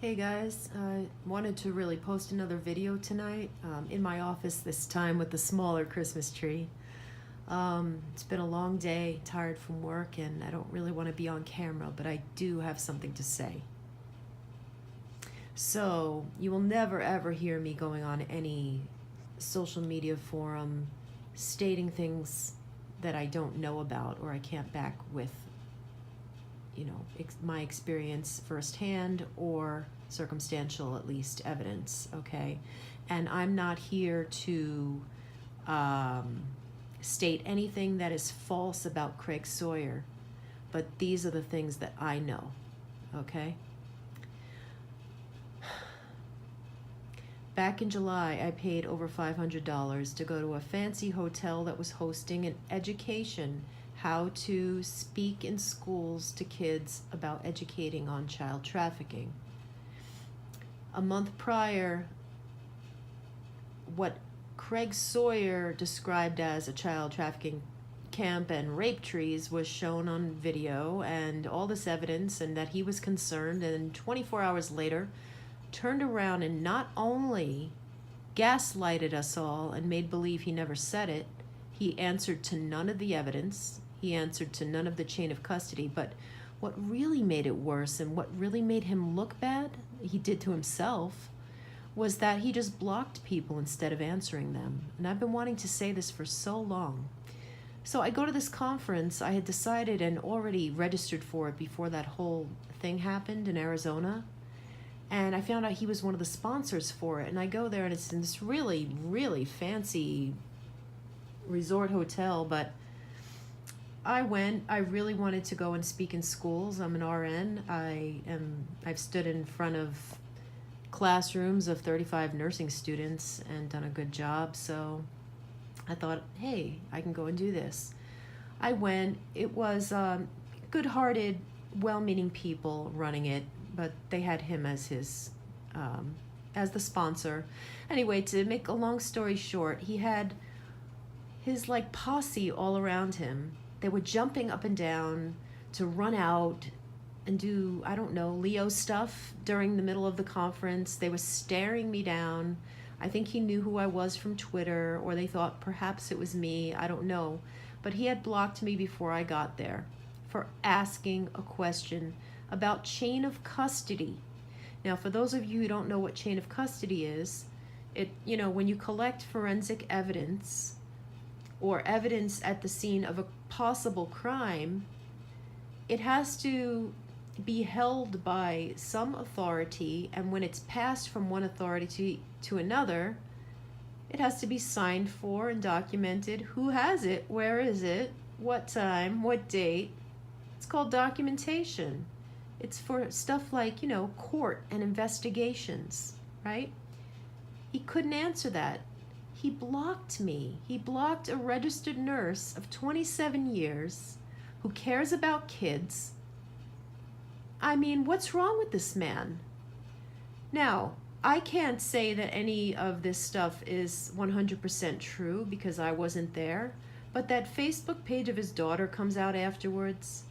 Hey guys, I wanted to really post another video tonight in my office this time with the smaller Christmas tree. It's been a long day, tired from work, and I don't really want to be on camera, but I do have something to say. So, you will never ever hear me going on any social media forum stating things that I don't know about or I can't back with my experience firsthand or circumstantial, at least, evidence, okay? And I'm not here to state anything that is false about Craig Sawyer, but these are the things that I know, okay? Back in July, I paid over $500 to go to a fancy hotel that was hosting an education how to speak in schools to kids about educating on child trafficking. A month prior, what Craig Sawyer described as a child trafficking camp and rape trees was shown on video and all this evidence, and that he was concerned, and 24 hours later turned around and not only gaslighted us all and made believe he never said it, he answered to none of the evidence. He answered to none of the chain of custody. But what really made it worse and what really made him look bad, he did to himself, was that he just blocked people instead of answering them. And I've been wanting to say this for so long. So I go to this conference. I had decided and already registered for it before that whole thing happened in Arizona. And I found out he was one of the sponsors for it. And I go there, and it's in this really, really fancy resort hotel. But I went. I really wanted to go and speak in schools. I'm an RN. I've stood in front of classrooms of 35 nursing students and done a good job. So I thought, hey, I can go and do this. I went. It was good-hearted, well-meaning people running it, but they had him as as the sponsor. Anyway, to make a long story short, he had his posse all around him. They were jumping up and down to run out and do, I don't know, Leo stuff during the middle of the conference. They were staring me down. I think he knew who I was from Twitter, or they thought perhaps it was me. I don't know. But he had blocked me before I got there for asking a question about chain of custody. Now, for those of you who don't know what chain of custody is, when you collect forensic evidence or evidence at the scene of a possible crime, it has to be held by some authority, and when it's passed from one authority to another, it has to be signed for and documented. Who has it? Where is it? What time? What date? It's called documentation. It's for stuff like, court and investigations, right? He couldn't answer that. He blocked me. He blocked a registered nurse of 27 years who cares about kids. I mean, what's wrong with this man? Now, I can't say that any of this stuff is 100% true because I wasn't there, but that Facebook page of his daughter comes out afterwards.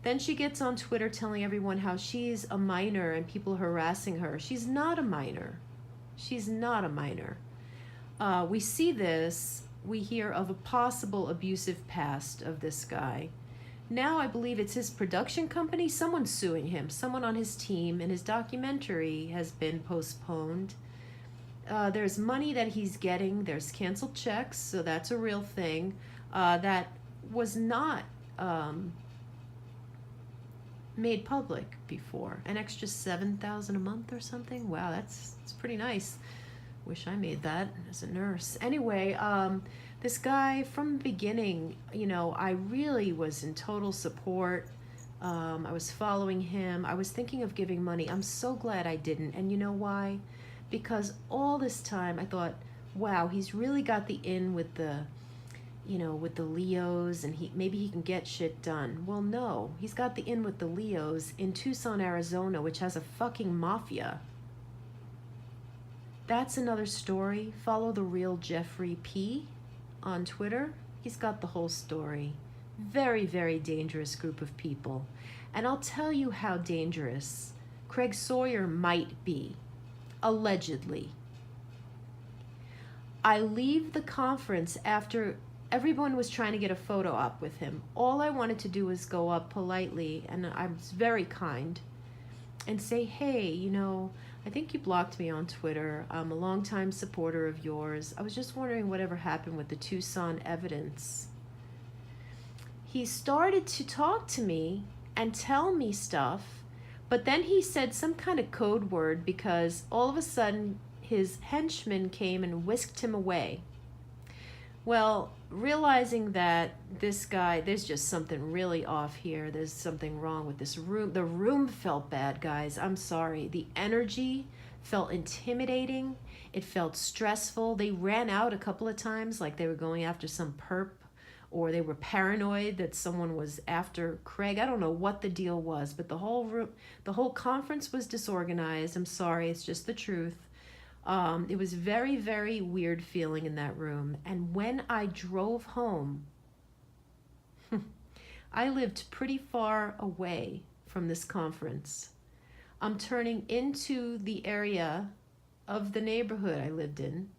Then she gets on Twitter telling everyone how she's a minor and people harassing her. She's not a minor. She's not a minor. We see this. We hear of a possible abusive past of this guy. Now I believe it's his production company. Someone's suing him. Someone on his team, and his documentary has been postponed. There's money that he's getting. There's canceled checks, so that's a real thing. That was not made public before. An extra $7,000 a month or something. Wow, that's pretty nice. Wish I made that as a nurse. Anyway, this guy from the beginning, I really was in total support. I was following him. I was thinking of giving money. I'm so glad I didn't. And you know why? Because all this time I thought, wow, he's really got the in with the Leos, and maybe he can get shit done. Well, no, he's got the in with the Leos in Tucson, Arizona, which has a fucking mafia. That's another story. Follow the real Jeffrey P. on Twitter. He's got the whole story. Very, very dangerous group of people. And I'll tell you how dangerous Craig Sawyer might be, allegedly. I leave the conference after everyone was trying to get a photo op with him. All I wanted to do was go up politely, and I was very kind, and say, hey, you know, I think you blocked me on Twitter. I'm a longtime supporter of yours. I was just wondering whatever happened with the Tucson evidence. He started to talk to me and tell me stuff, but then he said some kind of code word because all of a sudden his henchman came and whisked him away. Well, realizing that this guy, there's just something really off here. There's something wrong with this room. The room felt bad, guys. I'm sorry. The energy felt intimidating. It felt stressful. They ran out a couple of times like they were going after some perp, or they were paranoid that someone was after Craig. I don't know what the deal was, but the whole conference was disorganized. I'm sorry. It's just the truth. It was very, very weird feeling in that room. And when I drove home, I lived pretty far away from this conference. I'm turning into the area of the neighborhood I lived in.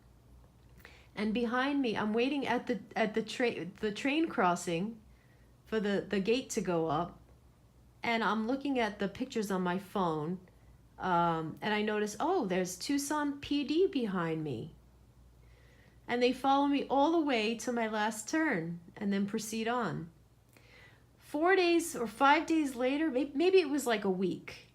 And behind me, I'm waiting at the train crossing for the gate to go up. And I'm looking at the pictures on my phone. And I notice, oh, there's Tucson PD behind me. And they follow me all the way to my last turn and then proceed on. 4 days or 5 days later, maybe it was like a week,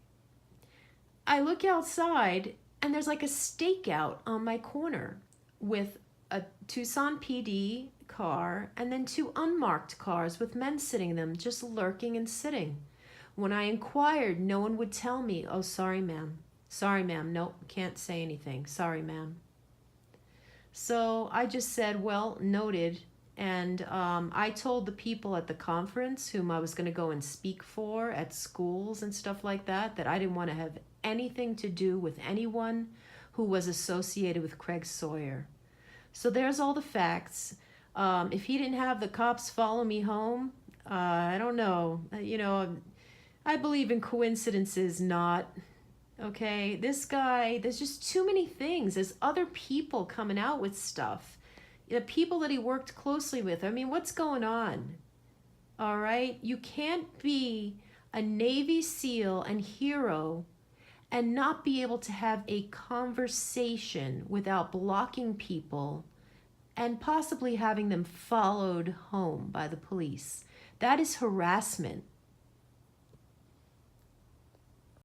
I look outside and there's like a stakeout on my corner with a Tucson PD car and then 2 unmarked cars with men sitting in them, just lurking and sitting. When I inquired, no one would tell me, oh, sorry, ma'am. Sorry, ma'am. Nope, can't say anything. Sorry, ma'am. So I just said, well, noted. And I told the people at the conference whom I was going to go and speak for at schools and stuff like that, that I didn't want to have anything to do with anyone who was associated with Craig Sawyer. So there's all the facts. If he didn't have the cops follow me home, I don't know. You know, I believe in coincidences, not. Okay, this guy, there's just too many things. There's other people coming out with stuff. The people that he worked closely with. I mean, what's going on? All right? You can't be a Navy SEAL and hero and not be able to have a conversation without blocking people and possibly having them followed home by the police. That is harassment.